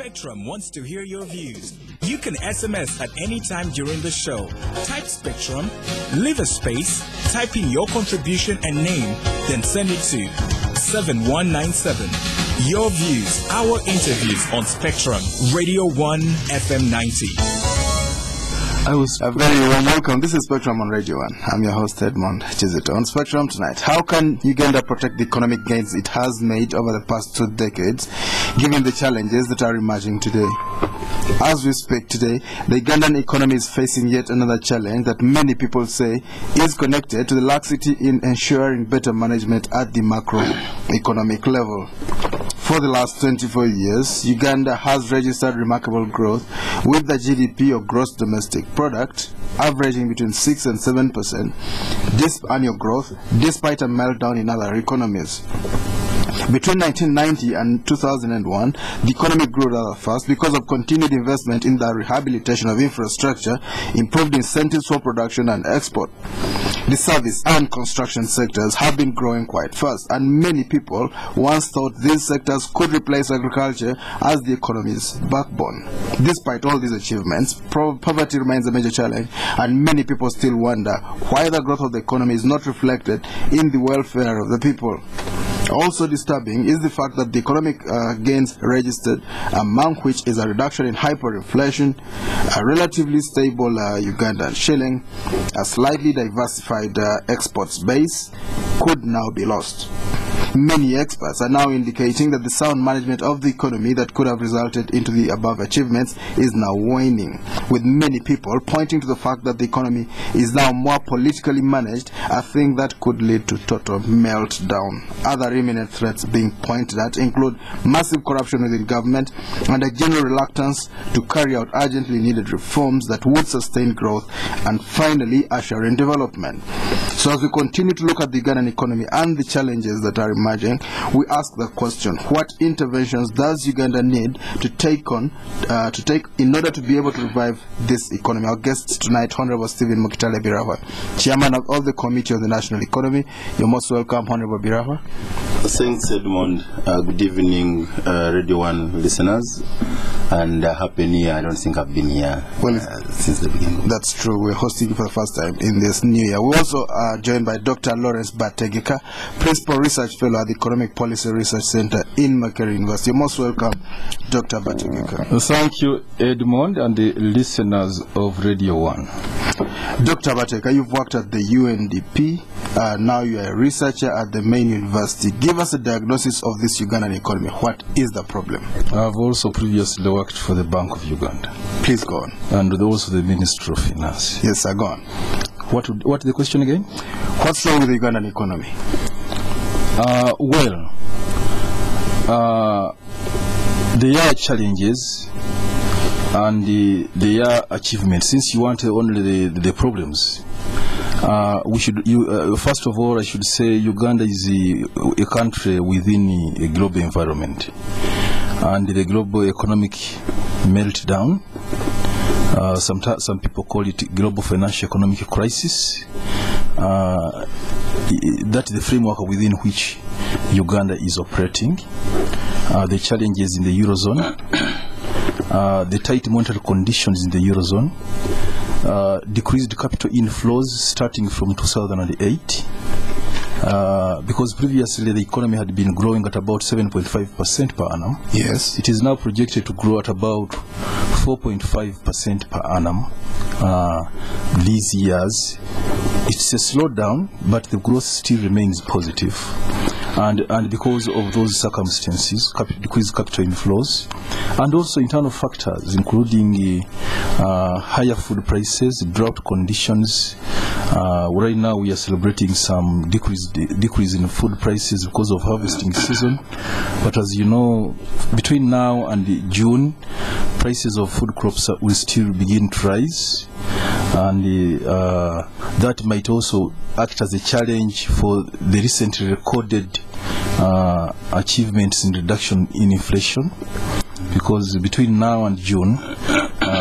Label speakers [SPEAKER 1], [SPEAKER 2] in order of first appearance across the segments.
[SPEAKER 1] Spectrum wants to hear your views. You can SMS at any time during the show. Type Spectrum, leave a space, type in your contribution and name, then send it to 7197. Your views, our interviews on Spectrum, Radio 1 FM 90.
[SPEAKER 2] I was a very warm welcome. This is Spectrum on Radio 1. I'm your host, Edmond. Kizito. On Spectrum tonight, how can Uganda protect the economic gains it has made over the past 2 decades, given the challenges that are emerging today? As we speak today, the Ugandan economy is facing yet another challenge that many people say is connected to the laxity in ensuring better management at the macroeconomic level. For the last 24 years, Uganda has registered remarkable growth, with the GDP, or gross domestic product, averaging between 6 and 7% this annual growth, despite a meltdown in other economies. Between 1990 and 2001, the economy grew rather fast because of continued investment in the rehabilitation of infrastructure, improved incentives for production and export. The service and construction sectors have been growing quite fast, and many people once thought these sectors could replace agriculture as the economy's backbone. Despite all these achievements, poverty remains a major challenge, and many people still wonder why the growth of the economy is not reflected in the welfare of the people. Also disturbing is the fact that the economic gains registered, among which is a reduction in hyperinflation, a relatively stable Ugandan shilling, a slightly diversified exports base, could now be lost. Many experts are now indicating that the sound management of the economy that could have resulted into the above achievements is now waning, with many people pointing to the fact that the economy is now more politically managed, a thing that could lead to total meltdown. Other imminent threats being pointed at include massive corruption within government and a general reluctance to carry out urgently needed reforms that would sustain growth and finally usher in development. So as we continue to look at the Ugandan economy and the challenges that are emerging, we ask the question: what interventions does Uganda need to take in order to be able to revive this economy? Our guest tonight, Honorable Stephen Mukitaale Birahwa, Chairman of the Committee on the National Economy. You're most welcome, Honorable Birahwa.
[SPEAKER 3] Thanks, Edmond. Good evening, Radio 1 listeners, and Happy New Year. I don't think I've been here since the beginning.
[SPEAKER 2] That's true. We're hosting you for the first time in this new year. We also are joined by Dr. Lawrence Bategeka, Principal Research Fellow at the Economic Policy Research Center in Makerere University. You're most welcome, Dr. Bategeka.
[SPEAKER 4] Thank you, Edmond, and the listeners of Radio 1.
[SPEAKER 2] Dr. Bategeka, you've worked at the UNDP. Now you are a researcher at the main university. Give us a diagnosis of this Ugandan economy. What is the problem?
[SPEAKER 4] I've also previously worked for the Bank of Uganda.
[SPEAKER 2] Please go on.
[SPEAKER 4] And also the Ministry of Finance.
[SPEAKER 2] Yes, sir, go on.
[SPEAKER 4] What is the question again?
[SPEAKER 2] What's wrong with the Ugandan economy?
[SPEAKER 4] There are challenges and there are achievements. Since you want only the problems, we should. First of all, I should say Uganda is a country within a global environment, and the global economic meltdown. Some people call it global financial economic crisis. That is the framework within which Uganda is operating. The challenges in the Eurozone, the tight monetary conditions in the Eurozone, decreased capital inflows starting from 2008, because previously the economy had been growing at about 7.5% per annum.
[SPEAKER 2] Yes.
[SPEAKER 4] It is now projected to grow at about 4.5% per annum these years. It's a slowdown, but the growth still remains positive. And because of those circumstances, decreased capital inflows, and also internal factors, including higher food prices, drought conditions. Right now we are celebrating some decrease in food prices because of harvesting season. But as you know, between now and June, prices of food crops will still begin to rise. And that might also act as a challenge for the recently recorded achievements in reduction in inflation, because between now and June,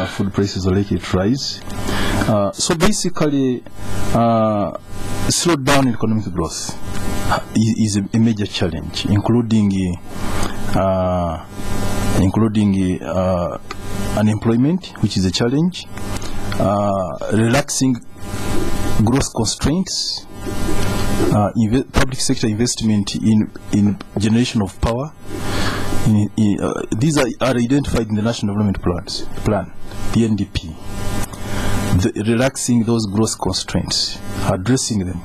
[SPEAKER 4] food prices are likely to rise. So basically, slowdown in economic growth is a major challenge, including including unemployment, which is a challenge, relaxing growth constraints, public sector investment in generation of power. These are identified in the National Development Plan, the NDP. Relaxing those growth constraints, addressing them,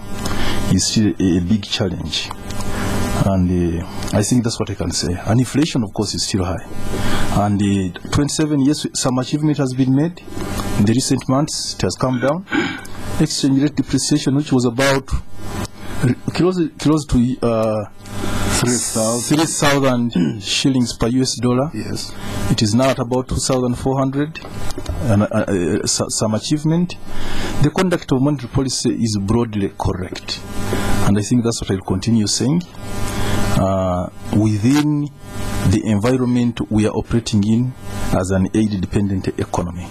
[SPEAKER 4] is still a big challenge. And I think that's what I can say. And inflation, of course, is still high. And 27 years, some achievement has been made. In the recent months, it has come down. Exchange rate depreciation, which was about close to 3,000 shillings per US dollar.
[SPEAKER 2] Yes.
[SPEAKER 4] It is now at about 2,400, and some achievement. The conduct of monetary policy is broadly correct, and I think that's what I'll continue saying. Within the environment we are operating in as an aid-dependent economy,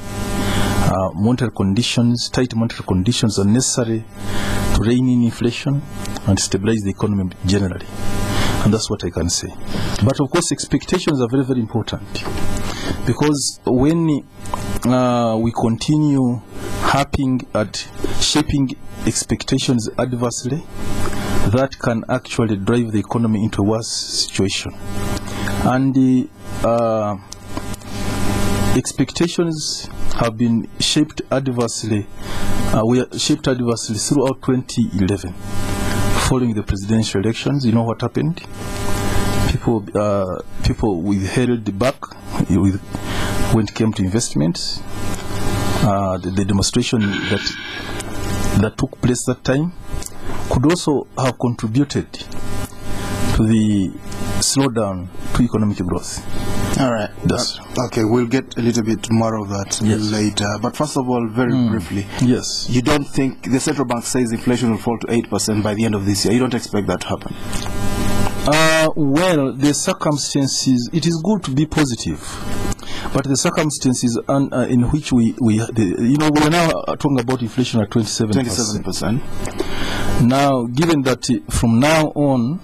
[SPEAKER 4] monetary conditions, tight monetary conditions are necessary to rein in inflation and stabilize the economy generally. And that's what I can say. But of course, expectations are very, very important, because when we continue harping at shaping expectations adversely, that can actually drive the economy into a worse situation. And the expectations have been shaped adversely. We are shaped adversely throughout 2011. Following the presidential elections, you know what happened? People withheld back when it came to investments. The demonstration that took place that time could also have contributed to the slowdown to economic growth.
[SPEAKER 2] All right. Okay, we'll get a little bit more of that later. But first of all, very briefly,
[SPEAKER 4] yes,
[SPEAKER 2] you don't think the central bank says inflation will fall to 8% by the end of this year? You don't expect that to happen?
[SPEAKER 4] Well, the circumstances, it is good to be positive, but the circumstances in which we are now talking about inflation at 27%. Now, given that from now on,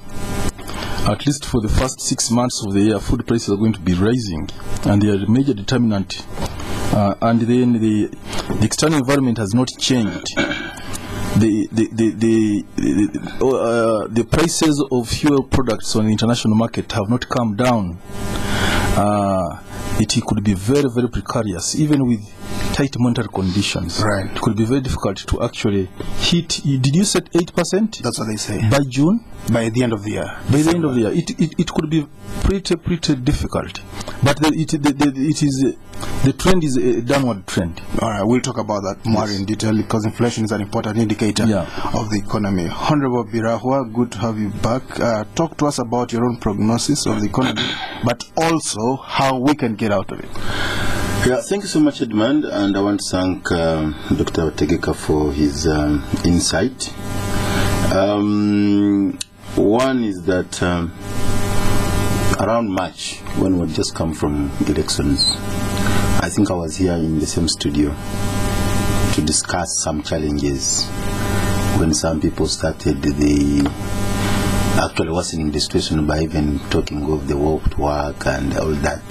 [SPEAKER 4] at least for the first 6 months of the year, food prices are going to be rising, and they are a major determinant. And then the external environment has not changed. The prices of fuel products on the international market have not come down. It could be very, very precarious, even with tight monetary conditions.
[SPEAKER 2] Right.
[SPEAKER 4] It could be very difficult to actually hit. Did you set 8%?
[SPEAKER 2] That's what they say.
[SPEAKER 4] By June?
[SPEAKER 2] By the end of the year.
[SPEAKER 4] By the end of the year. It could be pretty difficult. But the trend is a downward trend.
[SPEAKER 2] All right, we'll talk about that more in detail, because inflation is an important indicator of the economy. Honorable Birahwa, good to have you back. Talk to us about your own prognosis of the economy, but also how we can get out of it.
[SPEAKER 3] Yeah, thank you so much, Edmond, and I want to thank Dr. Bategeka for his insight. One is that around March, when we just come from elections, I think I was here in the same studio to discuss some challenges when some people started actually worsening the situation by even talking of the walk to work and all that.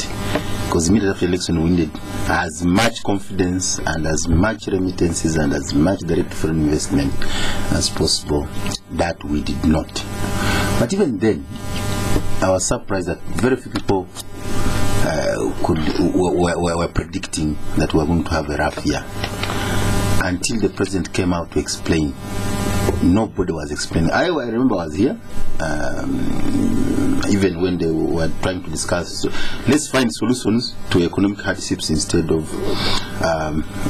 [SPEAKER 3] Because immediately after the election, we needed as much confidence and as much remittances and as much direct foreign investment as possible. That we did not. But even then, I was surprised that very few people were predicting that we were going to have a rough year. Until the president came out to explain. Nobody was explaining. I remember I was here, even when they were trying to discuss, let's find solutions to economic hardships instead of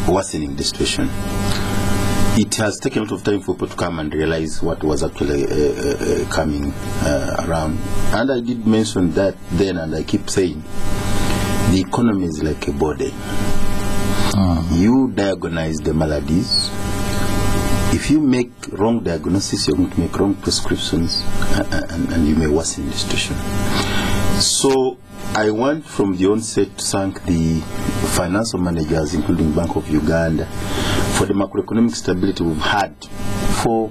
[SPEAKER 3] worsening the situation. It has taken a lot of time for people to come and realize what was actually coming around. And I did mention that then, and I keep saying, the economy is like a body. You diagnose the maladies. If you make wrong diagnosis, you're going to make wrong prescriptions, and you may worsen the situation. So I want from the onset to thank the financial managers, including Bank of Uganda, for the macroeconomic stability we've had for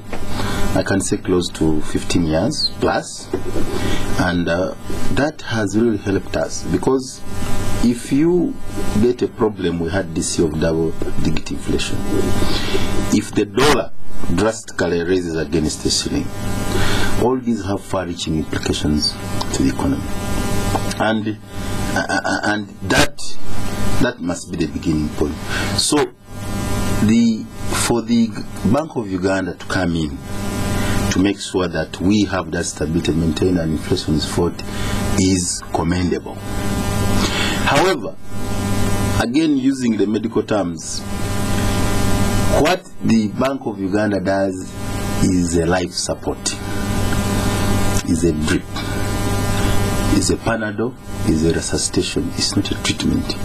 [SPEAKER 3] I can say close to 15 years plus, and that has really helped us, because if you get a problem, we had this year of double-digit inflation. If the dollar drastically raises against the shilling, all these have far-reaching implications to the economy, and that must be the beginning point. So, for the Bank of Uganda to come in to make sure that we have that stability maintained and inflation is fought is commendable. However, again, using the medical terms, what the Bank of Uganda does is a life support, is a drip, is a Panadol, is a resuscitation. It's not a treatment.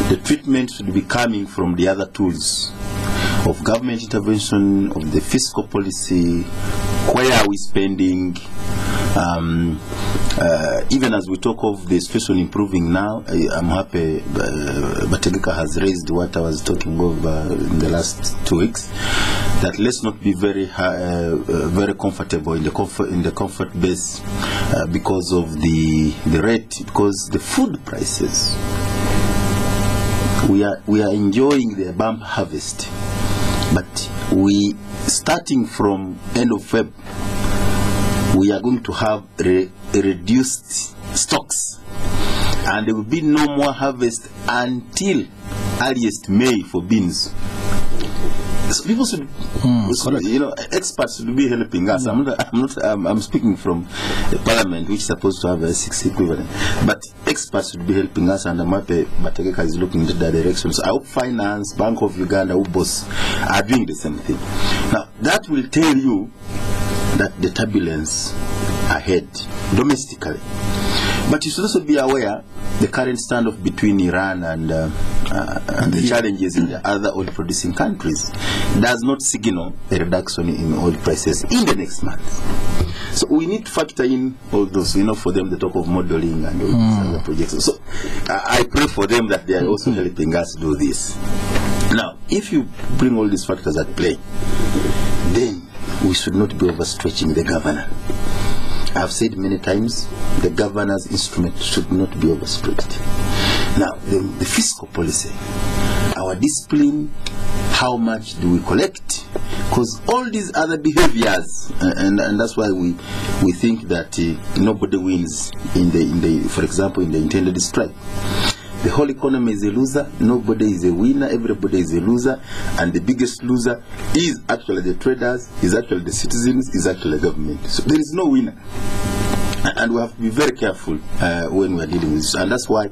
[SPEAKER 3] The treatment should be coming from the other tools of government intervention, of the fiscal policy. Where are we spending? Even as we talk of the situation improving now, I'm happy Bategeka has raised what I was talking of in the last 2 weeks, that let's not be very comfortable in the comfort base because of the rate, because the food prices. We are enjoying the bump harvest, but we, starting from end of Feb, we are going to have reduced stocks, and there will be no more harvest until earliest May for beans. So people should, experts should be helping us. I'm speaking from the parliament, which is supposed to have a 6 equivalent, but experts should be helping us, and I'm happy Bategeka is looking into that direction. So I hope Finance, Bank of Uganda, UBOS are doing the same thing. Now that will tell you that the turbulence ahead domestically, but you should also be aware the current standoff between Iran and the challenges in the other oil producing countries does not signal a reduction in oil prices in the next month. So we need to factor in all those, for them to talk of modeling and all these other projects. So I pray for them that they are also helping us do this. Now, if you bring all these factors at play, then we should not be overstretching the governor. I've said many times, the governor's instrument should not be overstretched. Now, the fiscal policy, our discipline, how much do we collect? Because all these other behaviors, and that's why we think that nobody wins for example, in the intended strike. The whole economy is a loser, nobody is a winner, everybody is a loser, and the biggest loser is actually the traders, is actually the citizens, is actually the government. So there is no winner. And we have to be very careful when we are dealing with this. And that's why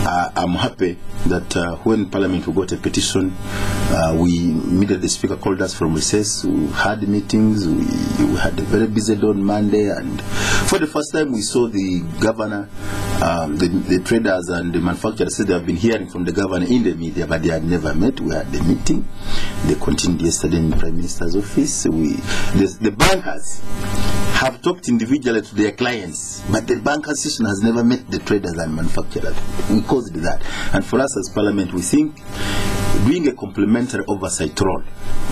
[SPEAKER 3] I'm happy that when Parliament we got a petition, we immediately, the Speaker called us from recess, we had meetings, we had a very busy day on Monday, and for the first time we saw the governor, the traders and the manufacturers said they have been hearing from the governor in the media, but they had never met. We had the meeting. They continued yesterday in the Prime Minister's office. The bankers have talked individually to their clients, but the bank association has never met the traders and manufacturers. We caused that. And for us as Parliament, we think doing a complementary oversight role,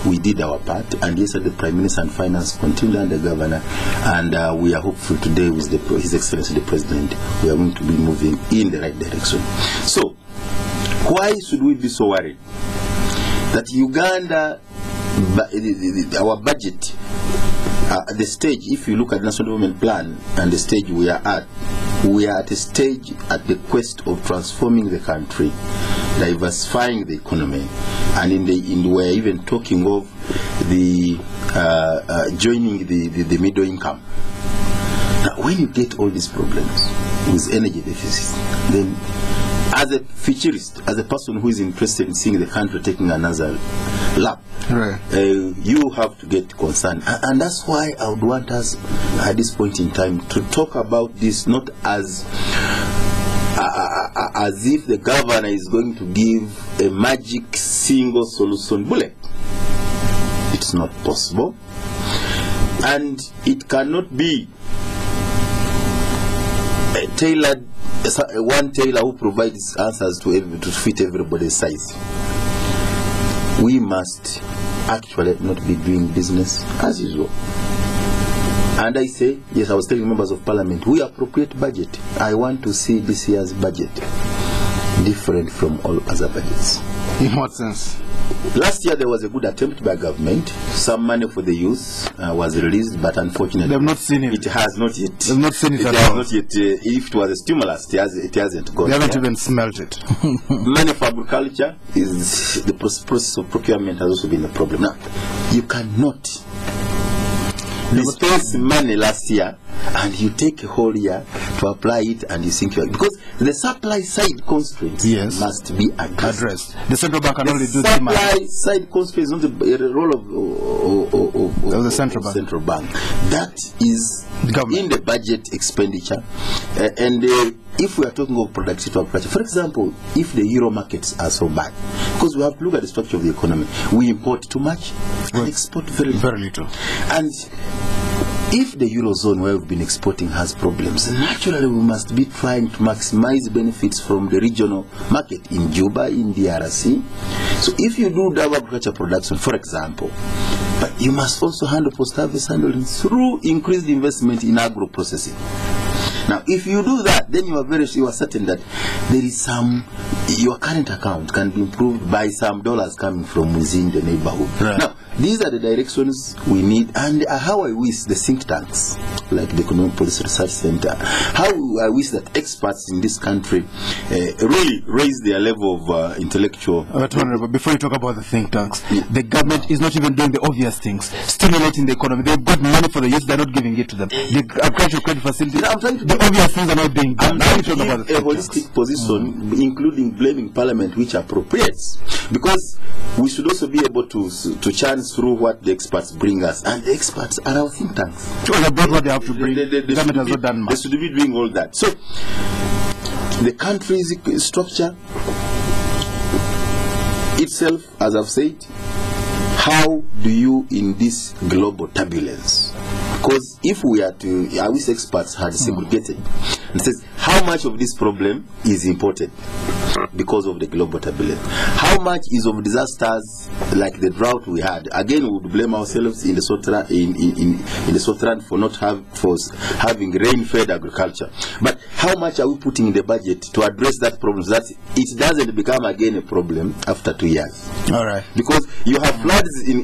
[SPEAKER 3] we did our part, and yesterday the Prime Minister and Finance continued under the Governor, and we are hopeful today with His Excellency the President, we are going to be moving in the right direction. So, why should we be so worried? That Uganda, our budget, at the stage, if you look at the National Development Plan and the stage we are at a stage at the quest of transforming the country, diversifying the economy, and we're even talking of the joining the middle income. Now, when you get all these problems with energy deficit, then as a futurist, as a person who is interested in seeing the country taking another lap, right, you have to get concerned. And that's why I would want us at this point in time to talk about this not as if the governor is going to give a magic single solution bullet. It's not possible, and it cannot be tailored, one tailor who provides answers to fit everybody's size. We must actually not be doing business as usual. And I say, yes, I was telling members of parliament, we appropriate budget. I want to see this year's budget different from all other budgets.
[SPEAKER 2] In what sense?
[SPEAKER 3] Last year there was a good attempt by government. Some money for the youth was released, but unfortunately
[SPEAKER 2] They've not seen it.
[SPEAKER 3] It has not yet.
[SPEAKER 2] They've not seen it
[SPEAKER 3] It
[SPEAKER 2] at
[SPEAKER 3] has
[SPEAKER 2] all.
[SPEAKER 3] not yet. If it was a stimulus, it hasn't gone.
[SPEAKER 2] They haven't
[SPEAKER 3] there.
[SPEAKER 2] even smelt it.
[SPEAKER 3] Money for agriculture is the process of procurement has also been a problem. Now, you cannot dispense money last year and you take a whole year to apply it and you think because the supply side constraints
[SPEAKER 2] Yes.
[SPEAKER 3] must be addressed.
[SPEAKER 2] The central bank can
[SPEAKER 3] The
[SPEAKER 2] only do
[SPEAKER 3] supply side constraints is not the role of
[SPEAKER 2] the central bank.
[SPEAKER 3] Central bank. That is
[SPEAKER 2] The government.
[SPEAKER 3] in the budget expenditure. And if we are talking of productivity of agriculture, for example, if the euro markets are so bad, because we have to look at the structure of the economy, we import too much and export very little.
[SPEAKER 2] Very little.
[SPEAKER 3] And if the Eurozone where we've been exporting has problems, naturally we must be trying to maximize benefits from the regional market in Juba, in DRC. So if you do double agriculture production, for example, but you must also handle post-harvest handling through increased investment in agro-processing. Now, if you do that, then you are certain that there is your current account can be improved by some dollars coming from within the neighborhood.
[SPEAKER 2] Right.
[SPEAKER 3] Now, these are the directions we need, and how I wish the think tanks, like the Economic Policy Research Center, how I wish that experts in this country really raise their level of intellectual.
[SPEAKER 2] But Honorable, before you talk about the think tanks, the government is not even doing the obvious things, stimulating the economy. They've got money for the youth, they're not giving it to them. The agricultural credit facility, the obvious things are not being done. Now you talk about the
[SPEAKER 3] a
[SPEAKER 2] think
[SPEAKER 3] holistic position, including blaming Parliament, which appropriates, because we should also be able to chance through what the experts bring us, and the experts are our think tanks.
[SPEAKER 2] Well, they brought what they have to bring.
[SPEAKER 3] The
[SPEAKER 2] The government has not done
[SPEAKER 3] They
[SPEAKER 2] much.
[SPEAKER 3] should be doing all that. So the country's structure itself, as I've said, how do you in this global turbulence? Because if we are to, I wish experts had segregated and says how much of this problem is imported because of the global turbulence, how much is of disasters like the drought we had. Again, we would blame ourselves in the Southern for not having rain-fed agriculture. But how much are we putting in the budget to address that problem so that it doesn't become again a problem after 2 years?
[SPEAKER 2] All right.
[SPEAKER 3] Because you have floods in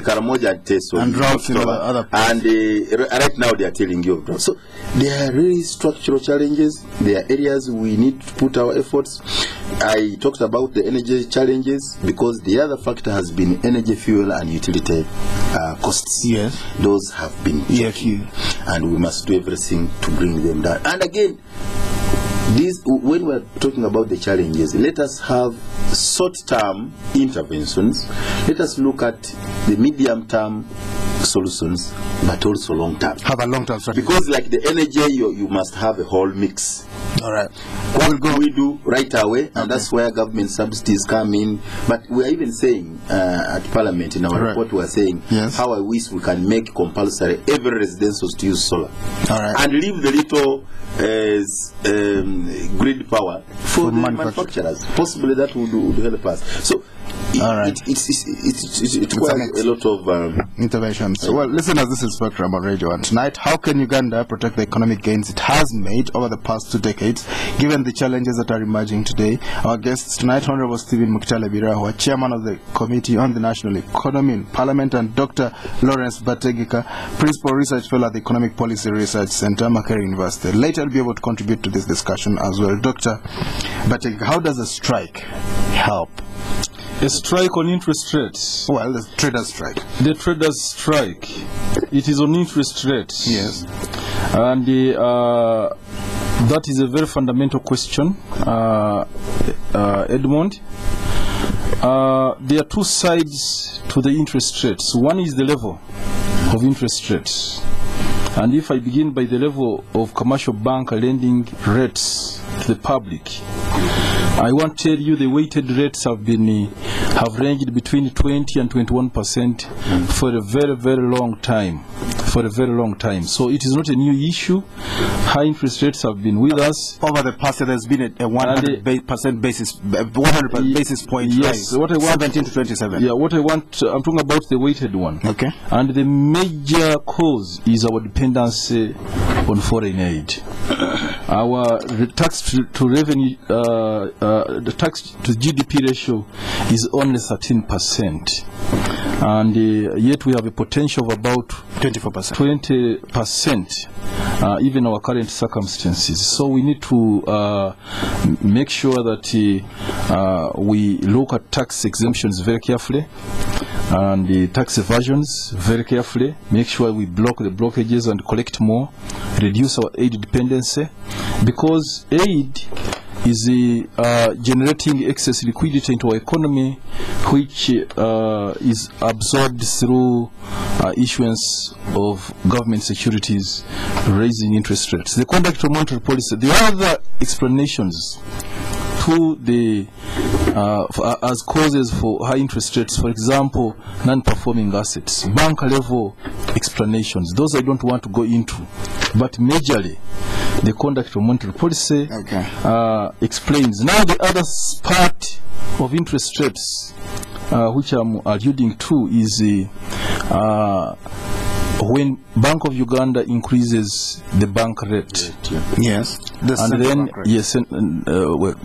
[SPEAKER 3] Karamoja and Teso
[SPEAKER 2] And droughts in other places.
[SPEAKER 3] and right now they are telling you of drought. So there are really structural challenges. There are areas we need to put our efforts. I talked about the energy challenges because the other factor has been energy, fuel and utility costs.
[SPEAKER 2] Yes.
[SPEAKER 3] Those have been
[SPEAKER 2] EFU.
[SPEAKER 3] and we must do everything to bring them down. And again, when we're talking about the challenges, let us have short-term interventions. Let us look at the medium-term solutions, but also long-term.
[SPEAKER 2] Have a long-term strategy.
[SPEAKER 3] Because like the energy, you must have a whole mix.
[SPEAKER 2] All right.
[SPEAKER 3] What we do right away, and that's where government subsidies come in. But we are even saying at Parliament in our report, we are saying how I wish we can make compulsory every residential to use solar.
[SPEAKER 2] All right.
[SPEAKER 3] And leave the little grid power for the manufacturers. Possibly that would help us. So it requires a lot of
[SPEAKER 2] interventions. Well, listeners, this is Spectrum on Radio 1 tonight. How can Uganda protect the economic gains it has made over the past 2 decades, given the challenges that are emerging today? Our guests tonight, Honorable Stephen Mukitaale Birahwa, Chairman of the Committee on the National Economy in Parliament, and Dr. Lawrence Bategeka, Principal Research Fellow at the Economic Policy Research Center, Makerere University. Later, I'll be able to contribute to this discussion as well. Dr. Bategeka, how does a strike help?
[SPEAKER 4] A strike on interest rates.
[SPEAKER 2] Well, the traders' strike.
[SPEAKER 4] The traders' strike. It is on interest rates.
[SPEAKER 2] Yes.
[SPEAKER 4] And that is a very fundamental question, Edmond. There are two sides to the interest rates. One is the level of interest rates. And if I begin by the level of commercial bank lending rates to the public, I want to tell you the weighted rates have ranged between 20 and 21% for a very, very long time. for a very long time. So it is not a new issue. High interest rates have been with us.
[SPEAKER 2] Over the past year, there's been a 100 basis point rise.
[SPEAKER 4] What I want,
[SPEAKER 2] 17 to 27.
[SPEAKER 4] Yeah, what I want, I'm talking about the weighted one.
[SPEAKER 2] Okay.
[SPEAKER 4] And the major cause is our dependency on foreign aid. Our tax to revenue, the tax to GDP ratio is only 13%, and yet we have a potential of about 20%, even our current circumstances. So we need to make sure that we look at tax exemptions very carefully, and the tax evasions very carefully, make sure we block the blockages and collect more, reduce our aid dependency, because aid is generating excess liquidity into our economy, which is absorbed through issuance of government securities, raising interest rates. The conduct of monetary policy, the other explanations to the as causes for high interest rates, for example, non-performing assets, bank level explanations, those I don't want to go into, but majorly the conduct of monetary policy explains. Now the other part of interest rates which I'm alluding to is when Bank of Uganda increases the bank rate.
[SPEAKER 2] Yes.
[SPEAKER 4] And then, yes,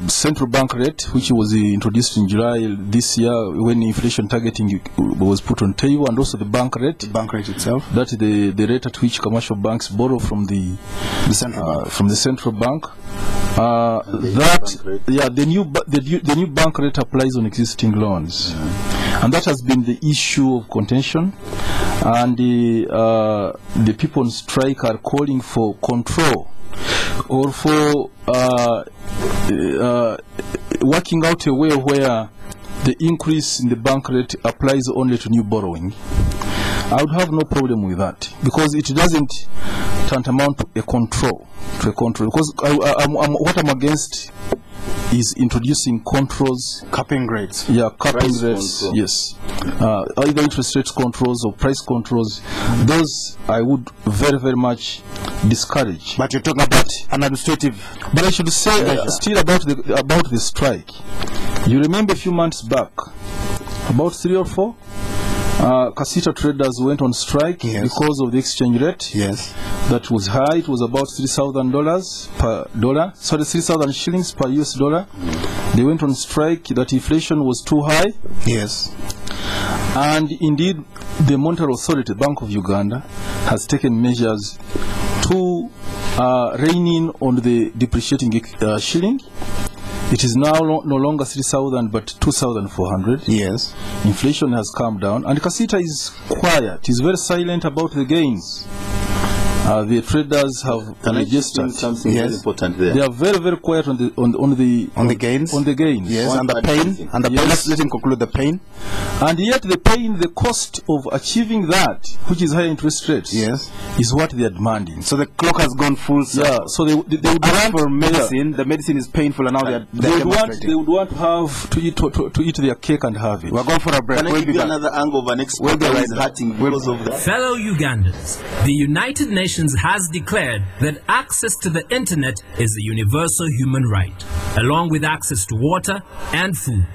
[SPEAKER 4] central bank rate, which was introduced in July this year when inflation targeting was put on table, and also the bank rate.
[SPEAKER 2] The bank rate itself.
[SPEAKER 4] That is the rate at which commercial banks borrow from the central bank. The new bank rate applies on existing loans, and that has been the issue of contention. And the people on strike are calling for control, or for working out a way where the increase in the bank rate applies only to new borrowing. I would have no problem with that, because it doesn't tantamount to a control. Because what I'm against is introducing controls.
[SPEAKER 2] Capping rates.
[SPEAKER 4] Yeah, capping rates, yes. Either interest rate controls or price controls. Those I would very, very much discourage.
[SPEAKER 2] But you're talking about an administrative.
[SPEAKER 4] But I should say still about the strike. You remember a few months back, about 3 or 4, Kizito traders went on strike because of the exchange rate.
[SPEAKER 2] Yes.
[SPEAKER 4] That was high. It was about $3,000 per dollar. Sorry, 3,000 shillings per US dollar. They went on strike that inflation was too high.
[SPEAKER 2] Yes.
[SPEAKER 4] And indeed, the Monetary Authority, Bank of Uganda, has taken measures to rein in on the depreciating shilling. It is now no longer 3,000 but 2,400.
[SPEAKER 2] Yes.
[SPEAKER 4] Inflation has come down, and Kizito is quiet. He's very silent about the gains. The traders have registered
[SPEAKER 3] something very important there.
[SPEAKER 4] They are very, very quiet on the
[SPEAKER 2] gains.
[SPEAKER 4] On the gains.
[SPEAKER 2] Yes, and the pain. And the pain. Let's let him conclude the pain.
[SPEAKER 4] And yet the pain, the cost of achieving that, which is high interest rates, is what they are demanding.
[SPEAKER 2] So the clock has gone full circle.
[SPEAKER 4] Yeah. So they would want
[SPEAKER 2] for medicine. The medicine is painful, and now they
[SPEAKER 4] would want to have to eat their cake and have it.
[SPEAKER 2] We're going for a break.
[SPEAKER 3] Can I give you another angle of an expert that is hurting because of that?
[SPEAKER 5] Fellow Ugandans, the United Nations has declared that access to the internet is a universal human right, along with access to water and food.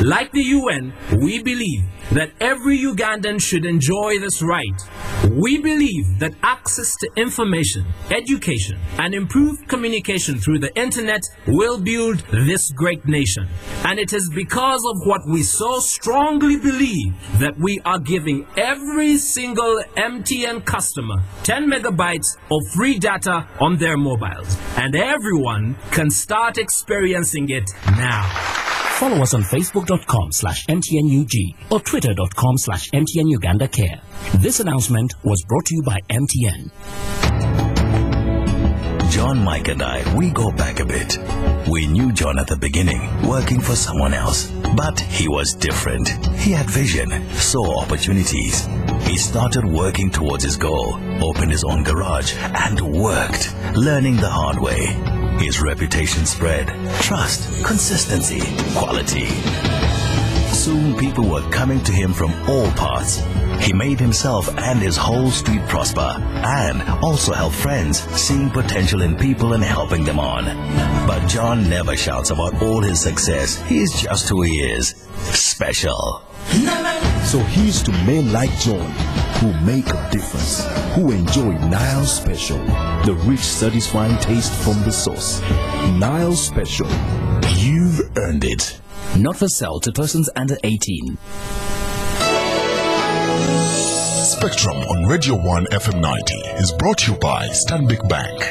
[SPEAKER 5] Like the UN, we believe that every Ugandan should enjoy this right. We believe that access to information, education, and improved communication through the internet will build this great nation. And it is because of what we so strongly believe that we are giving every single MTN customer 10 megabytes of free data on their mobiles. And everyone can start experiencing it now.
[SPEAKER 6] Follow us on facebook.com/MTNUG or twitter.com/MTNUgandaCare. This announcement was brought to you by MTN.
[SPEAKER 7] John, Mike and I, we go back a bit. We knew John at the beginning, working for someone else. But he was different. He had vision, saw opportunities. He started working towards his goal, opened his own garage, and worked, learning the hard way. His reputation spread. Trust, consistency, quality. Soon people were coming to him from all parts. He made himself and his whole street prosper, and also help friends, seeing potential in people and helping them on. But John never shouts about all his success. He's just who he is. Special.
[SPEAKER 8] So here's to men like John, who make a difference, who enjoy Nile Special, the rich, satisfying taste from the source. Nile Special. You've earned it.
[SPEAKER 6] Not for sale to persons under 18.
[SPEAKER 9] Spectrum on Radio 1 FM 90 is brought to you by Stanbic Bank.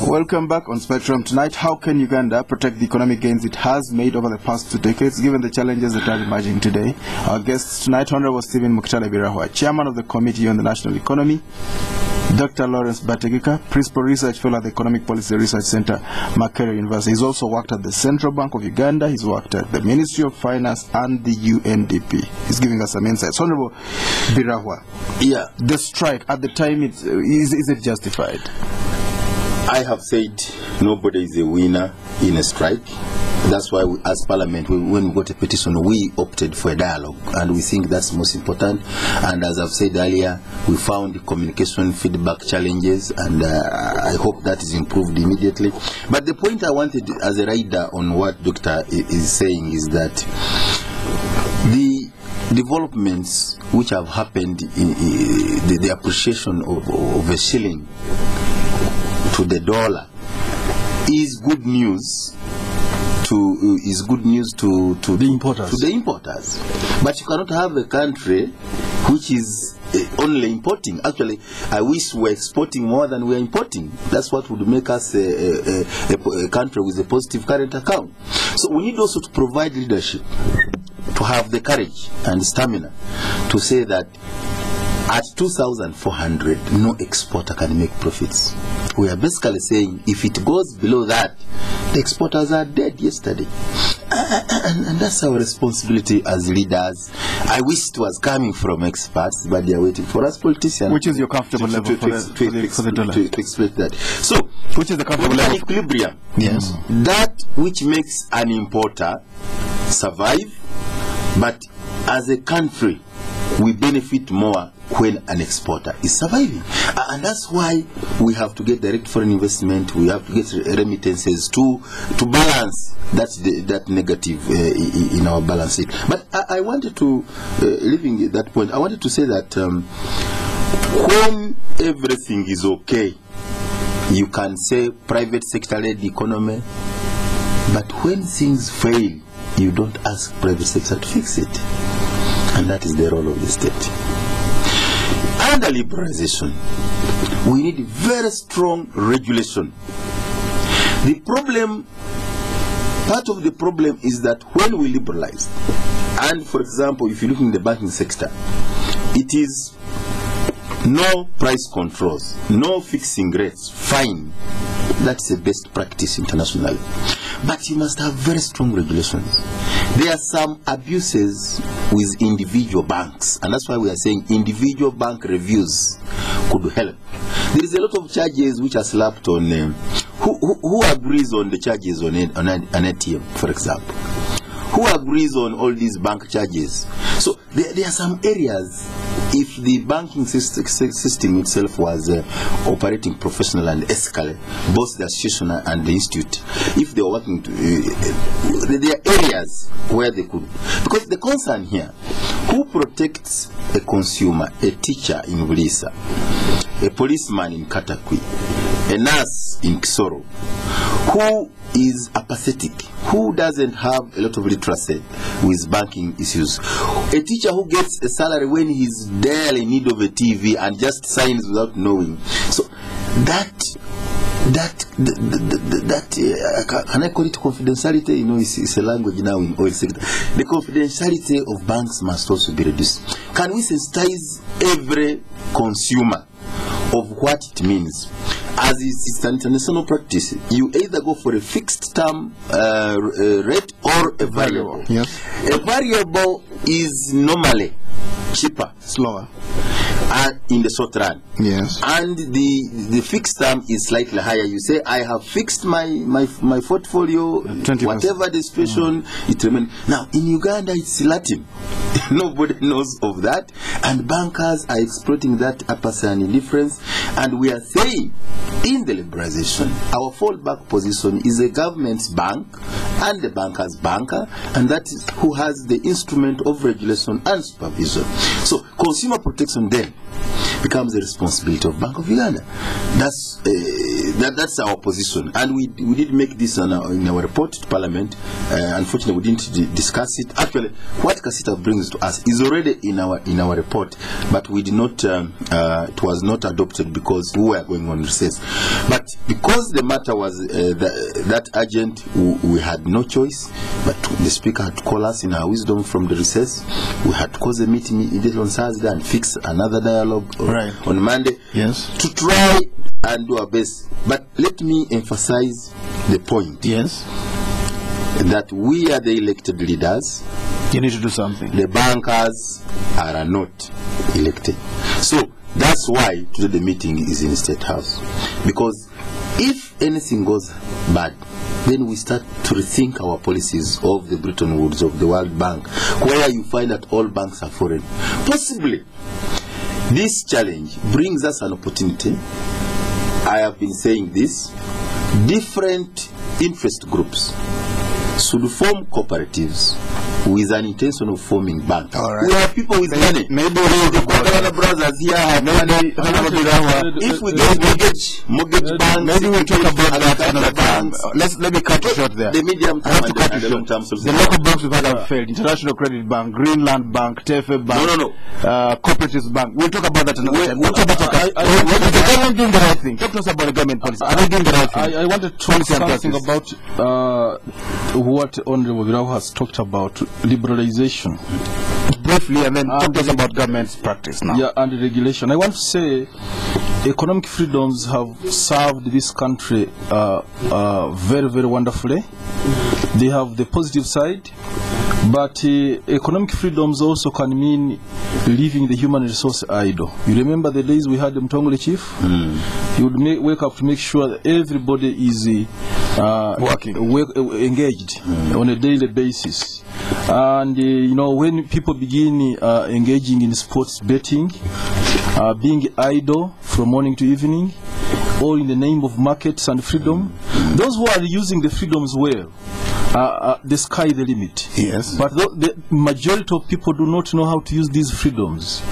[SPEAKER 2] Welcome back on Spectrum tonight. How can Uganda protect the economic gains it has made over the past 2 decades, given the challenges that are emerging today? Our guests tonight, Honorable Stephen Mukitaale Birahwa, Chairman of the Committee on the National Economy, Dr. Lawrence Bategeka, Principal Research Fellow at the Economic Policy Research Center, Makerere University. He's also worked at the Central Bank of Uganda. He's worked at the Ministry of Finance and the UNDP. He's giving us some insights. Honorable Birahwa, the strike at the time, is it justified?
[SPEAKER 3] I have said nobody is a winner in a strike. That's why we, as Parliament, when we got a petition, we opted for a dialogue, and we think that's most important. And as I've said earlier, we found communication feedback challenges, and I hope that is improved immediately. But the point I wanted as a rider on what Doctor is saying is that the developments which have happened in the appreciation of a shilling to the dollar is good news to the importers. But you cannot have a country which is only importing. Actually, I wish we're exporting more than we're importing. That's what would make us a country with a positive current account. So we need also to provide leadership, to have the courage and stamina to say that at 2,400, no exporter can make profits. We are basically saying if it goes below that, the exporters are dead yesterday. And that's our responsibility as leaders. I wish it was coming from experts, but they are waiting for us politicians.
[SPEAKER 2] Which is your comfortable level for the dollar? To
[SPEAKER 3] explain that. So,
[SPEAKER 2] which is the comfortable level?
[SPEAKER 3] Equilibrium.
[SPEAKER 2] Yes.
[SPEAKER 3] That which makes an importer survive, but as a country, we benefit more when an exporter is surviving. And that's why we have to get direct foreign investment, we have to get remittances to balance that negative in our balance sheet. But I wanted to, leaving that point, I wanted to say that when everything is okay, you can say private sector-led economy, but when things fail, you don't ask private sector to fix it. And that is the role of the state. Under liberalization, we need very strong regulation. The problem, part of the problem is that when we liberalize, and for example, if you look in the banking sector, it is no price controls, no fixing rates, fine. That's the best practice internationally. But you must have very strong regulations. There are some abuses with individual banks, and that's why we are saying individual bank reviews could help. There is a lot of charges which are slapped on who agrees on the charges on an ATM, for example? Who agrees on all these bank charges? So there are some areas, if the banking system itself was operating professional and ethically, both the association and the institute, if they were working, there are areas where they could. Because the concern here, who protects a consumer, a teacher in Bulisa, a policeman in Katakwi, a nurse in Kisoro, who is apathetic, who doesn't have a lot of literacy with banking issues, a teacher who gets a salary when he's there in need of a TV and just signs without knowing. So can I call it confidentiality? You know, it's a language now in oil sector. The confidentiality of banks must also be reduced. Can we sensitize every consumer of what it means? As it's an international practice, you either go for a fixed term rate or a variable.
[SPEAKER 2] Yes.
[SPEAKER 3] A variable is normally cheaper,
[SPEAKER 2] slower.
[SPEAKER 3] in the short run.
[SPEAKER 2] Yes.
[SPEAKER 3] And the fixed term is slightly higher. You say, I have fixed my portfolio,
[SPEAKER 2] 20%.
[SPEAKER 3] whatever the situation, it remains. Now, in Uganda, it's Latin. Nobody knows of that. And bankers are exploiting that upper signing difference. And we are saying, in the liberalization, our fallback position is a government's bank and the banker's banker, and that is who has the instrument of regulation and supervision. So, consumer protection then becomes the responsibility of Bank of Uganda. That's our position, and we did make this in our report to Parliament. Unfortunately, we didn't discuss it. Actually, what Kizito brings to us is already in our report, but we did not. It was not adopted because we were going on recess. But because the matter was that urgent, we had no choice. But the Speaker had to call us in our wisdom from the recess. We had to cause a meeting immediately on Thursday and fix another dialogue on Monday.
[SPEAKER 2] Yes.
[SPEAKER 3] To try and do our best. But let me emphasize the point.
[SPEAKER 2] Yes.
[SPEAKER 3] That we are the elected leaders.
[SPEAKER 2] You need to do something.
[SPEAKER 3] The bankers are not elected. So that's why today the meeting is in the State House. Because if anything goes bad, then we start to rethink our policies of the Bretton Woods, of the World Bank, where you find that all banks are foreign. Possibly, this challenge brings us an opportunity. I have been saying this. Different interest groups should form cooperatives with an intention of forming banks. We have people with money. Maybe the Kwadana brothers here have money. If we get mortgage banks,
[SPEAKER 2] maybe we'll talk about that another time. Let me cut it short there.
[SPEAKER 3] The medium term and the long term solution.
[SPEAKER 2] The local banks we've had have failed. International Credit Bank, Greenland Bank, TFA Bank, Cooperatives Bank. We'll talk about that another time. The government doing the right thing. Talk to us about the government policy. Are they doing the right thing?
[SPEAKER 4] I wanted to talk something about what Honorable Birahwa has talked about. Liberalization.
[SPEAKER 2] Briefly, and then talk to us about government's practice now.
[SPEAKER 4] Yeah, and regulation. I want to say economic freedoms have served this country very, very wonderfully. They have the positive side, but economic freedoms also can mean leaving the human resource idle. You remember the days we had the Mtongole chief? He would wake up to make sure that everybody is engaged on a daily basis. And when people begin engaging in sports betting, being idle from morning to evening, all in the name of markets and freedom, those who are using the freedoms well, the sky the limit.
[SPEAKER 2] Yes.
[SPEAKER 4] But the majority of people do not know how to use these freedoms.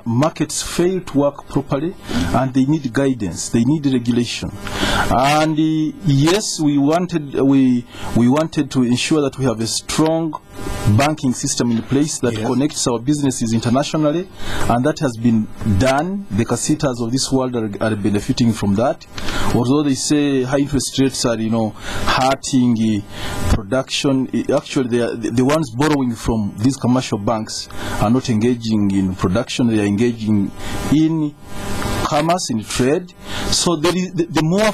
[SPEAKER 4] Markets fail to work properly, and they need guidance. They need regulation. And yes, we wanted to ensure that we have a strong banking system in place that connects our businesses internationally, and that has been done. The Kizitos of this world are benefiting from that. Although they say high interest rates are, hurting production, actually the ones borrowing from these commercial banks are not engaging in production. They are engaging in commerce, in trade. So there is the more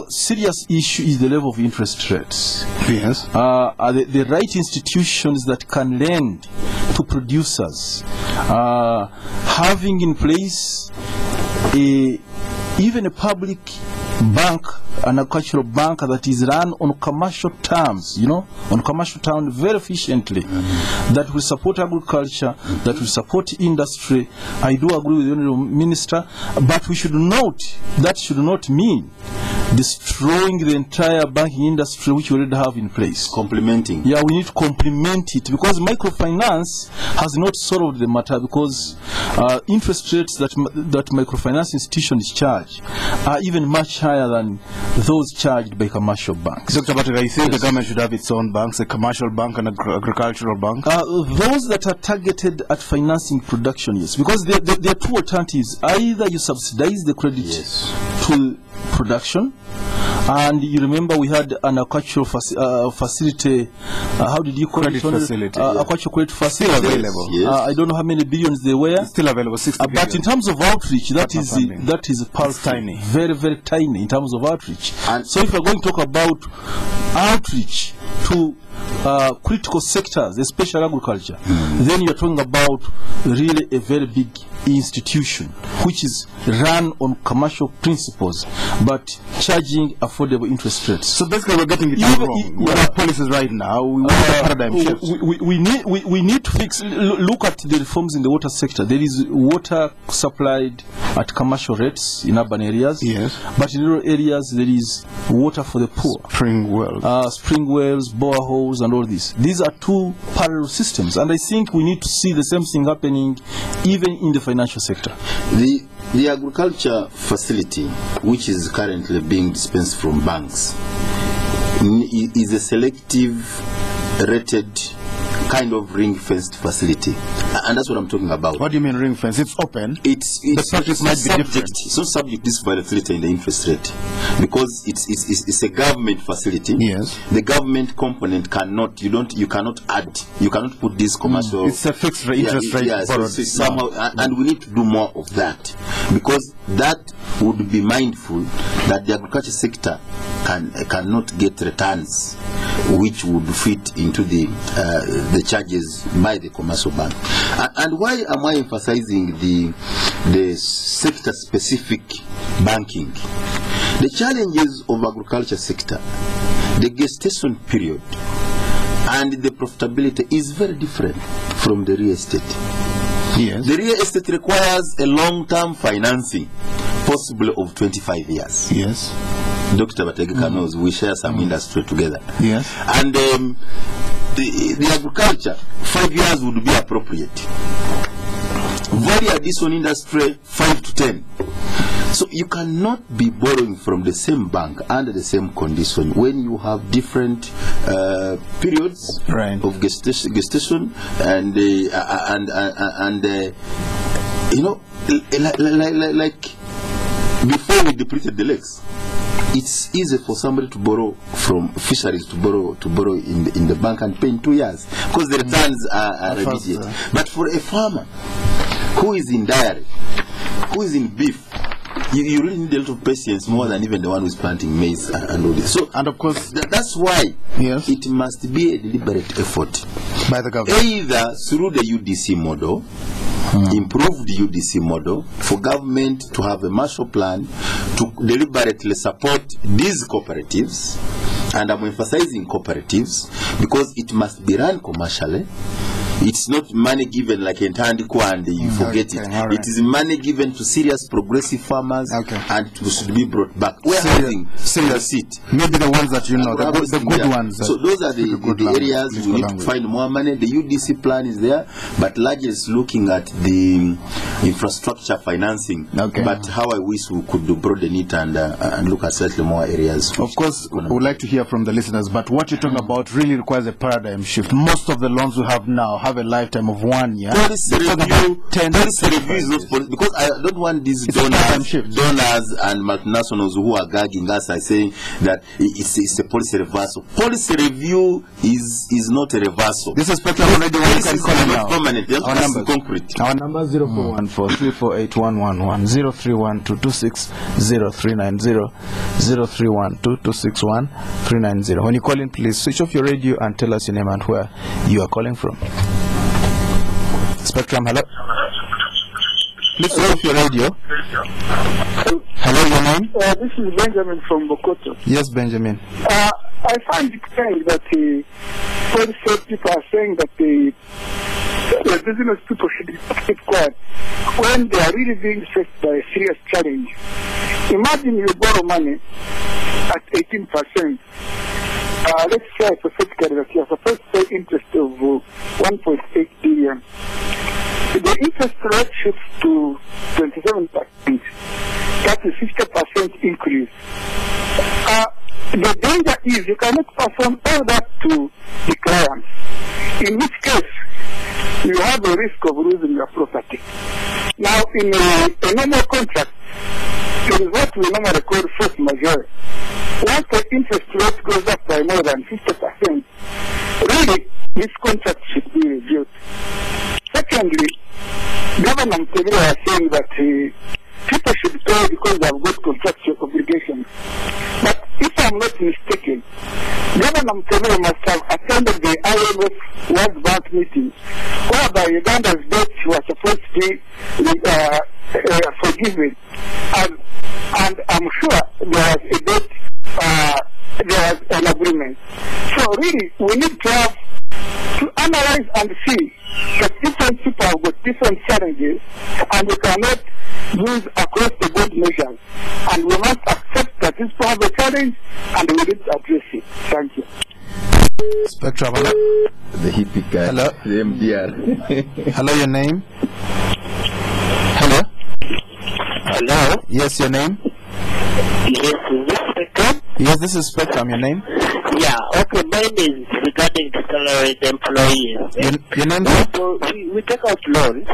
[SPEAKER 4] serious issue is the level of interest rates.
[SPEAKER 2] Yes.
[SPEAKER 4] Are the right institutions that can lend to producers, having in place even a public bank, an agricultural bank that is run on commercial terms, on commercial terms very efficiently, that will support agriculture, that will support industry. I do agree with the Honourable Minister, but we should note that should not mean destroying the entire banking industry which we already have in place.
[SPEAKER 3] Complementing.
[SPEAKER 4] Yeah, we need to complement it, because microfinance has not solved the matter, because interest rates that microfinance institutions charge are even much higher than those charged by commercial banks.
[SPEAKER 2] Dr. Bategeka, you think the government should have its own banks, a commercial bank and an agricultural bank?
[SPEAKER 4] Those that are targeted at financing production, yes, because there are two alternatives. Either you subsidize the credit to production, and you remember we had an agricultural facility, how did you call
[SPEAKER 2] it? Facility,
[SPEAKER 4] agricultural credit facility.
[SPEAKER 2] Still available.
[SPEAKER 4] Yes. I don't know how many billions they were.
[SPEAKER 2] It's still available, 60 billion.
[SPEAKER 4] But in terms of outreach, that is tiny. Very, very tiny in terms of outreach. And so if we're going to talk about outreach to critical sectors, especially agriculture, then you're talking about really a very big institution which is run on commercial principles but charging affordable interest rates.
[SPEAKER 2] So basically we're getting it wrong. We have policies right now. We want a paradigm shift.
[SPEAKER 4] We need to fix. Look at the reforms in the water sector. There is water supplied at commercial rates in urban areas.
[SPEAKER 2] Yes.
[SPEAKER 4] But in rural areas there is water for the poor.
[SPEAKER 2] Spring wells,
[SPEAKER 4] boreholes, and all this. These are two parallel systems, and I think we need to see the same thing happening even in the financial sector.
[SPEAKER 3] The agriculture facility, which is currently being dispensed from banks, is a selective, rated, kind of ring-fenced facility, and that's what I'm talking about.
[SPEAKER 2] What do you mean ring-fenced? It's open.
[SPEAKER 3] It's
[SPEAKER 2] the practice might be different.
[SPEAKER 3] It's not subject to this volatility in the interest rate because it's a government facility.
[SPEAKER 2] Yes.
[SPEAKER 3] The government component cannot add. You cannot put this commercial.
[SPEAKER 2] It's a fixed interest rate.
[SPEAKER 3] Yeah, so somehow, and we need to do more of that because that would be mindful that the agriculture sector cannot get returns which would fit into the charges by the commercial bank. And why am I emphasizing the sector-specific banking? The challenges of agriculture sector, the gestation period, and the profitability is very different from the real estate.
[SPEAKER 2] Yes.
[SPEAKER 3] The real estate requires a long-term financing, possibly of 25 years.
[SPEAKER 2] Yes.
[SPEAKER 3] Dr. Bategeka knows we share some industry together.
[SPEAKER 2] Yes.
[SPEAKER 3] And the agriculture, 5 years would be appropriate. Value addition industry, 5 to 10. So you cannot be borrowing from the same bank under the same condition when you have different periods of gestation and you know, like before we depleted the lakes. It's easy for somebody to borrow from fisheries to borrow in the bank and pay in 2 years because the returns are immediate. But for a farmer who is in dairy, who is in beef, you really need a lot of patience, more than even the one who is planting maize and all this. So,
[SPEAKER 2] and of course,
[SPEAKER 3] that's why it must be a deliberate effort
[SPEAKER 2] by the government,
[SPEAKER 3] either through the UDC model, improved UDC model, for government to have a Marshall Plan to deliberately support these cooperatives, and I'm emphasizing cooperatives because it must be run commercially. It's not money given like in Tandikwa and you forget it.
[SPEAKER 2] Right.
[SPEAKER 3] It is money given to serious progressive farmers and it should be brought back. We're having serious seat.
[SPEAKER 2] Maybe the ones that you know, the good ones.
[SPEAKER 3] So those are the areas we need to find more money. The UDC plan is there, but largely it's looking at the infrastructure financing. But how I wish we could broaden it and look at slightly more areas.
[SPEAKER 2] Of course, we would like to hear from the listeners, but what you're talking about really requires a paradigm shift. Most of the loans we have now have a lifetime of 1 year.
[SPEAKER 3] Policy review is not policy, because I don't want these donors and multinationals who are gagging us by saying that it's a policy reversal. Policy review is not a reversal.
[SPEAKER 2] This is Spectrum already. You can call it now.
[SPEAKER 3] Permanent.
[SPEAKER 2] Our number, concrete. Our number 0414-348-111, 031-226-0390, 031-226-1390. When you call in, please switch off your radio and tell us your name and where you are calling from. Spectrum, hello. Please switch off your radio. Hello, your name?
[SPEAKER 10] This is Benjamin from Bokoto.
[SPEAKER 2] Yes, Benjamin.
[SPEAKER 10] I find it strange that the policy people are saying that the business people should keep quiet when they are really being faced by a serious challenge. Imagine you borrow money at 18%. Let's say hypothetically that you are supposed to pay interest of 1.8 billion. The interest rate shifts to 27%. That's a 60% increase. The danger is you cannot pass on all that to the clients, in which case you have a risk of losing your property. Now, in a normal contract, there is what we normally call force majeure. Once the interest rate goes up by more than 50%, really, this contract should be reviewed. Secondly, Governor Makerere are saying that people should pay because they have got contractual obligations. But if I I'm not mistaken, Governor Makerere must have attended the IMF World Bank meeting, whereby Uganda's debt was supposed to be forgiven. And I'm sure there was a debt, there was an agreement. So really, we need to have to analyze and see that different people have got different challenges, and we cannot use across the board measures. And we must accept that this part of the challenge, and we need to address it. Thank you.
[SPEAKER 2] Spectrum, hello?
[SPEAKER 3] The hippie guy.
[SPEAKER 2] Hello?
[SPEAKER 3] The MDR.
[SPEAKER 2] Hello, your name? Hello?
[SPEAKER 10] Hello?
[SPEAKER 2] Yes, your name?
[SPEAKER 10] Yes, is this Spectrum?
[SPEAKER 2] Yes, this is Spectrum. Your name?
[SPEAKER 10] Yeah, okay, mine is regarding the salaried employees.
[SPEAKER 2] Your name?
[SPEAKER 10] So we take out loans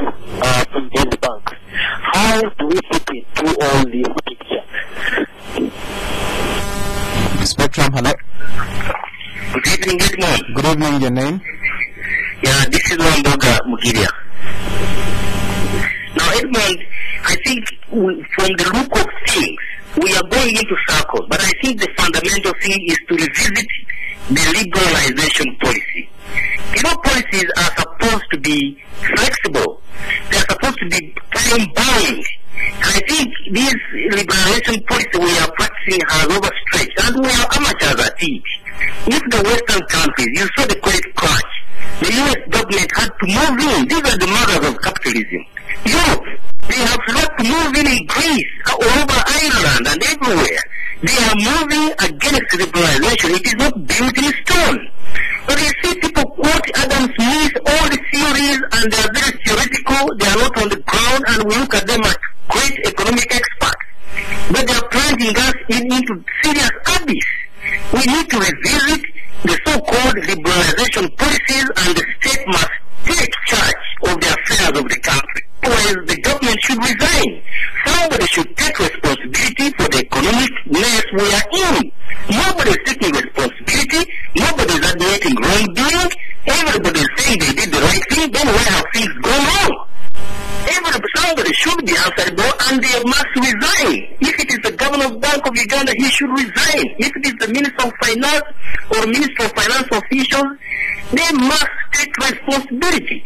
[SPEAKER 10] from these banks. How do we fit it through all this picture?
[SPEAKER 2] Spectrum, hello?
[SPEAKER 11] Good evening, Edmond.
[SPEAKER 2] Good evening, your name?
[SPEAKER 11] Yeah, this is Mukitaale. Now, Edmond, I think from the look of things, we are going into circles, but I think the fundamental thing is to revisit the liberalization policy. You know, policies are supposed to be flexible. They are supposed to be time-bound. And I think this liberalization policy we are practicing has overstretched, and we are amateurs at it. If the Western countries, you saw the credit crunch, the U.S. government had to move in. These are the mothers of capitalism. Europe, they have had to move in Greece, all over Ireland and everywhere. They are moving against liberalization. It is not built in stone. But you see people quote Adam Smith, all the theories, and they are very theoretical. They are not on the ground, and we look at them as great economic experts. But they are plunging us into serious abyss. We need to revisit the so-called liberalization policies, and the state must take charge of the affairs of the country. Otherwise, the government should resign. Somebody should take responsibility for the economic mess we are in. Nobody is taking responsibility. Nobody is admitting wrongdoing. Everybody is saying they did the right thing. Then where have things gone wrong? Somebody should be answerable, and they must resign. If it is the governor of Bank of Uganda, he should resign. If it is the Minister of Finance or Minister of Finance officials, they must take responsibility.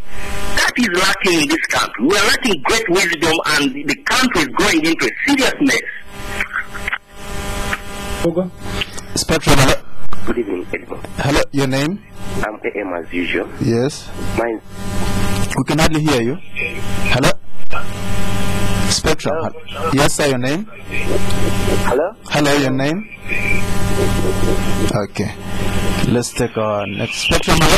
[SPEAKER 11] That is lacking in this country. We are lacking great wisdom, and the country is going into a serious mess.
[SPEAKER 2] Spectrum, hello?
[SPEAKER 11] Good evening, Edmond.
[SPEAKER 2] Hello, your name?
[SPEAKER 11] I'm AM as usual.
[SPEAKER 2] Yes.
[SPEAKER 11] Mine.
[SPEAKER 2] We can hardly hear you. Hello? Spectrum. Yes, sir, your name?
[SPEAKER 11] Hello?
[SPEAKER 2] Hello, your name? Okay. Let's take our next Spectrum. Hello?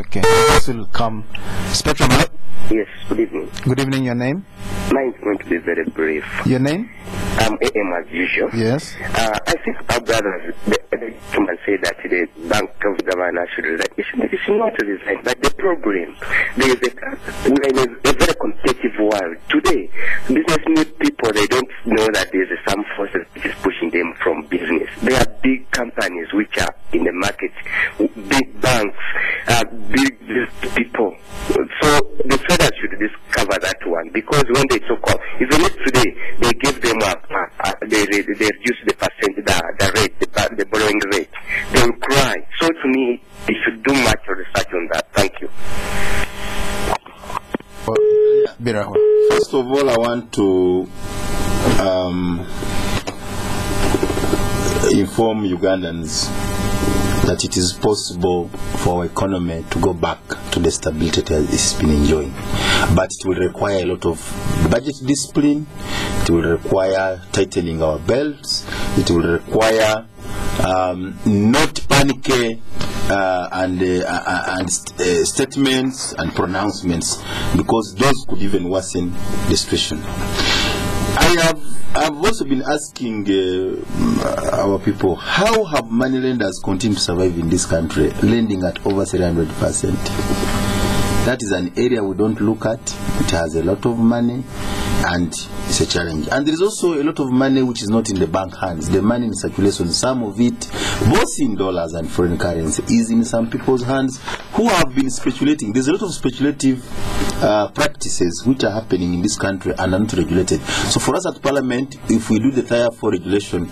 [SPEAKER 2] Okay. This will come. Spectrum. Hello?
[SPEAKER 11] Yes, good evening.
[SPEAKER 2] Good evening, your name?
[SPEAKER 11] Mine is going to be very brief.
[SPEAKER 2] Your name?
[SPEAKER 11] I'm AM as usual.
[SPEAKER 2] Yes.
[SPEAKER 11] I think our brothers, the gentleman say that the Bank of Governor should resign. It should not resign. But the problem, we're in a very competitive world. Today, business people, they don't know that there's some forces which is pushing them from business. There are big companies which are in the market, big banks, big people. So the traders should discover that one, because when they talk of, even if today they give them they reduce the percent, the rate, the borrowing rate, they will cry. So to me, they should do much research on that. Thank you.
[SPEAKER 2] Birahwa.
[SPEAKER 3] First of all, I want to inform Ugandans that it is possible for our economy to go back to the stability that it's been enjoying. But it will require a lot of budget discipline, it will require tightening our belts, it will require not panic and statements and pronouncements, because those could even worsen the situation. I've also been asking our people, how have money lenders continued to survive in this country, lending at over 300%? That is an area we don't look at. It has a lot of money. and it's a challenge. And there is also a lot of money which is not in the bank hands. The money in circulation, some of it, both in dollars and foreign currency, is in some people's hands who have been speculating. There's a lot of speculative practices which are happening in this country and are not regulated. So for us at Parliament, if we do the Tier 4 regulation,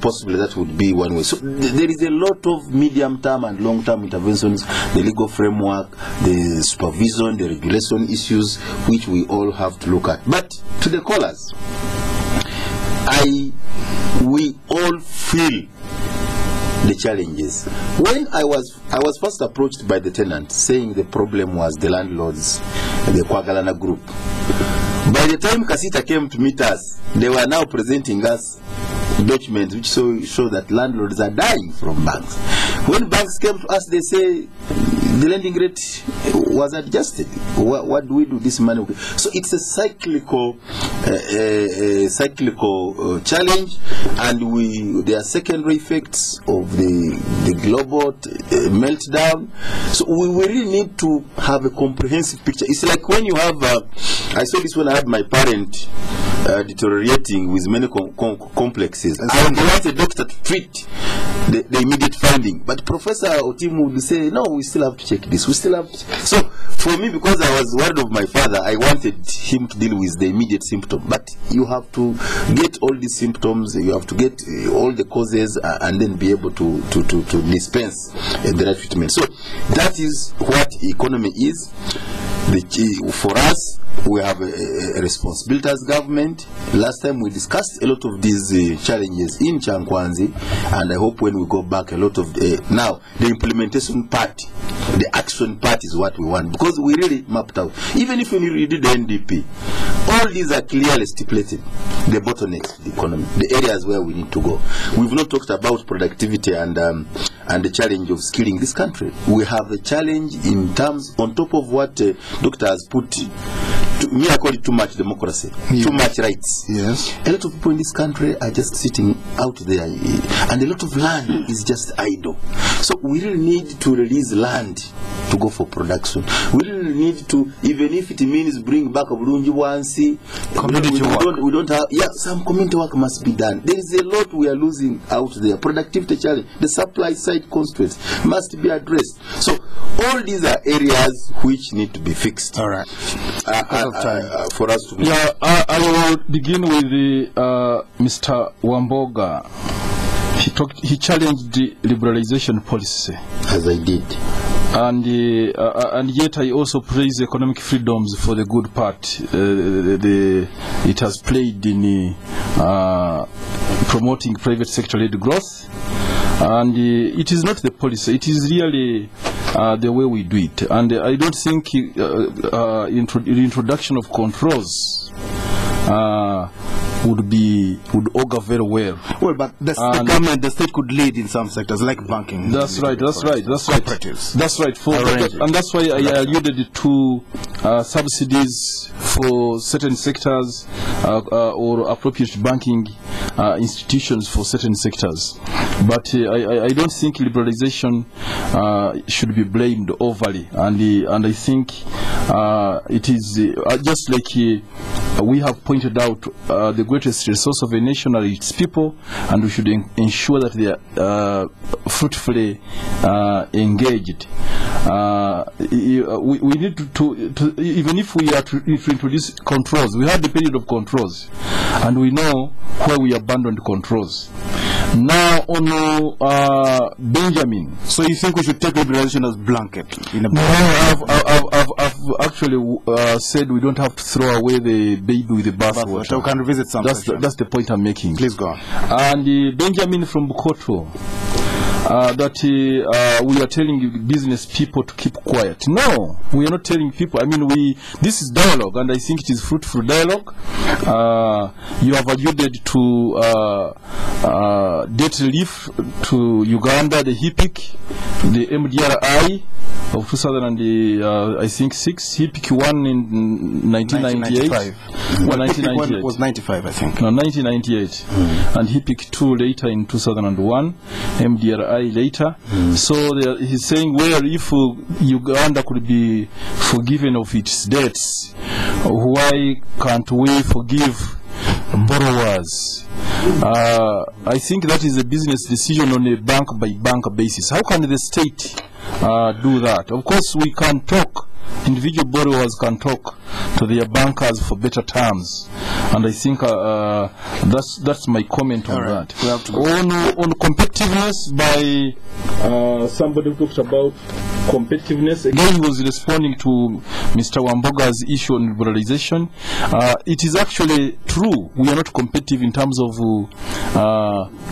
[SPEAKER 3] possibly that would be one way. So there is a lot of medium-term and long-term interventions, the legal framework, the supervision, the regulation issues, which we all have to look at. But to the callers, we all feel the challenges. When I was first approached by the tenant saying the problem was the landlords, the Kwagalana group. By the time Kasita came to meet us, they were now presenting us documents which show that landlords are dying from banks. When banks came to us, they say the lending rate was adjusted. What do we do this money? So it's a cyclical challenge, and there are secondary effects of the global meltdown. So we really need to have a comprehensive picture. It's like when you have I saw this when I had my parent deteriorating with many complexes. I want a doctor to treat the immediate finding, but Professor Otimu would say, no, we still have to check this. We still have to. So for me, because I was worried of my father, I wanted him to deal with the immediate symptom. But you have to get all these symptoms, you have to get all the causes, and then be able to dispense the right treatment. So that is what economy is. For us, we have a responsibility as government. Last time we discussed a lot of these challenges in Chankwanzi, and I hope when we go back, a lot of now the implementation part, the action part is what we want, because we really mapped out. Even if you read the NDP, all these are clearly stipulated. The bottlenecks, the economy, the areas where we need to go. We've not talked about productivity and the challenge of skilling this country. We have a challenge in terms, on top of what Doctor has put. Me, I call it too much democracy, too much rights. Yes. A lot of people in this country are just sitting out there, and a lot of land is just idle. So we really need to release land to go for production. We really need to, even if it means bring back a Bulungi Wansi, community work. We don't have, some community work must be done. There is a lot we are losing out there. Productivity challenge, the supply side constraints must be addressed. So all these are areas which need to be fixed. All right. For us to
[SPEAKER 4] I will begin with Mr. Wamboga. He challenged the liberalization policy,
[SPEAKER 3] as I did,
[SPEAKER 4] and yet I also praise economic freedoms for the good part it has played in promoting private sector-led growth. And it is not the policy, it is really the way we do it. And I don't think the introduction of controls would augur very well. Well, but the government, the state could lead in some sectors, like banking. That's right. That's right. That's right. That's right. And that's why I alluded to subsidies for certain sectors or appropriate banking institutions for certain sectors. But I don't think liberalization should be blamed overly, and I think it is just like we have pointed out, the greatest resource of a nation are its people, and we should ensure that they are fruitfully engaged. We need to even if we are to introduce controls, we had the period of controls, and we know where we abandoned controls. Now on Benjamin.
[SPEAKER 2] So you think we should take liberalization as blanket?
[SPEAKER 4] I've actually said we don't have to throw away the baby with the bathwater.
[SPEAKER 2] We can revisit some.
[SPEAKER 4] That's the point I'm making.
[SPEAKER 2] Please go on.
[SPEAKER 4] And Benjamin from Bukoto, that we are telling business people to keep quiet. No, we are not telling people. I mean, this is dialogue, and I think it is fruitful dialogue. You have alluded to debt relief to Uganda, the HIPIC, the MDRI of 2006, HIPIC 1 in 1998. 1998
[SPEAKER 2] was 95, I think.
[SPEAKER 4] No, 1998, and HIPIC 2 later in 2001, MDRI later. So he's saying, well, if Uganda could be forgiven of its debts, why can't we forgive borrowers? I think that is a business decision on a bank-by-bank basis. How can the state do that? Of course, we can talk. Individual borrowers can talk to their bankers for better terms, and I think that's my comment on that.
[SPEAKER 2] We have to go.
[SPEAKER 4] On competitiveness, by somebody who talked about competitiveness. Again, he was responding to Mr. Wamboga's issue on liberalization. It is actually true. We are not competitive in terms of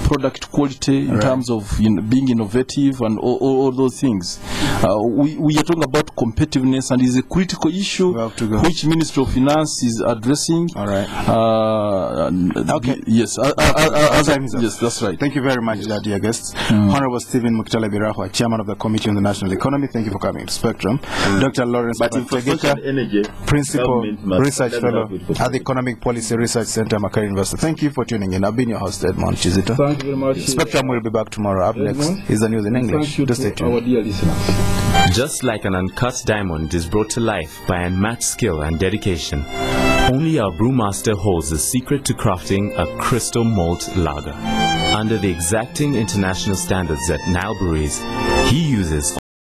[SPEAKER 4] product quality, in terms of being innovative and all those things. We are talking about competitiveness, and is a critical issue which Ministry of Finance is addressing.
[SPEAKER 2] All right.
[SPEAKER 4] Okay. Yes. Yes, that's right.
[SPEAKER 2] Thank you very much, dear guests. Honorable Stephen Mukitaale Birahwa, Chairman of the Committee on the National Economy. Thank you for coming to Spectrum. Dr. Lawrence Bategeka, Principal Research Fellow at the Economic Policy Research Center, Makerere University. Thank you for tuning in. I've been your host, Edmond Kizito.
[SPEAKER 4] Thank you very much.
[SPEAKER 2] Spectrum will be back tomorrow. Up next is the news in English.
[SPEAKER 4] Thank you
[SPEAKER 2] stay tuned.
[SPEAKER 4] our dear listeners.
[SPEAKER 12] Just like an uncut diamond is brought to life by unmatched skill and dedication, only our brewmaster holds the secret to crafting a crystal malt lager. Under the exacting international standards at Nile Breweries, he uses